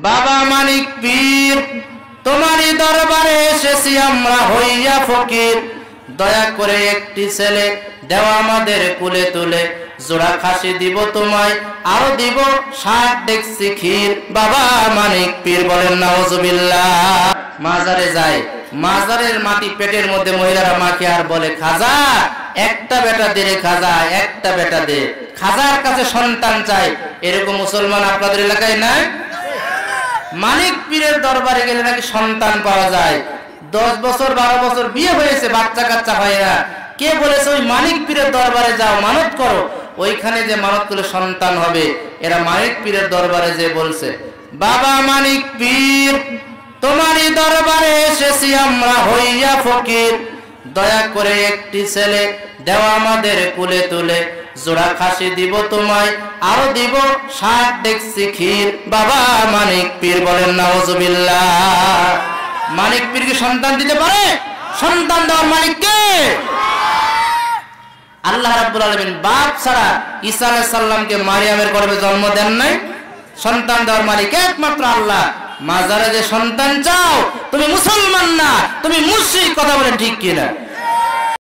বাবা মানিক পীর, তোমারই দরবারে এসেছি আমরা হইয়া ফকির, দয়া করে একটি ছেলে দেওয়া আমাদের কুলে তুলে, জোড়া খাসি দিব তোমায় আরো দিব 60 ডেকচি ক্ষীর। বাবা মানিক পীর বলেন নাউজুবিল্লাহ। মাজারে যায়, মাজারের মাটি পেটের মধ্যে মহিলারা মাকে আর বলে, খাজা একটা বেটা দে রে খাজা, একটা বেটা দে। খাজার কাছে সন্তান চাই, এরকম মুসলমান আপনাদের এলাকায় নাই? মানিক পীরের দরবারে গেলে নাকি সন্তান পাওয়া যায়। 10 বছর 12 বছর বিয়ে হয়েছে, বাচ্চা কাচ্চা হয় না। কে বলেছে ওই মানিক পীরের দরবারে যাও, মানত করো, ওইখানে যে মানত করলে সন্তান হবে? এরা মানিক পীরের দরবারে যে বলছে। বাবা মানিক পীর, তোমারই দরবারে এসেছি আমরা হইয়া ফকির, দয়া করে একটি ছেলে দেওয়া আমাদের কুলে তুলে, জোড়া খাসি দিব তোমায় আরো দিব 60 ডেকচি ক্ষীর। বাবা মানিক পীর বলেন নাউজুবিল্লাহ। মানিক পীর কি সন্তান দিতে পারে? সন্তান দেওয়ার মালিক কে? আল্লাহ রাব্বুল আলামিন বাপ ছাড়া ঈসা আলাইহিস সালামকে মারিয়ামের গর্ভে জন্ম দেন নাই। সন্তান দেওয়ার মালিক একমাত্র আল্লাহ। মাজারে যে সন্তান চাও, তুমি মুসলমান না, তুমি মুশরিক। কথা বলেন ঠিক কিনা?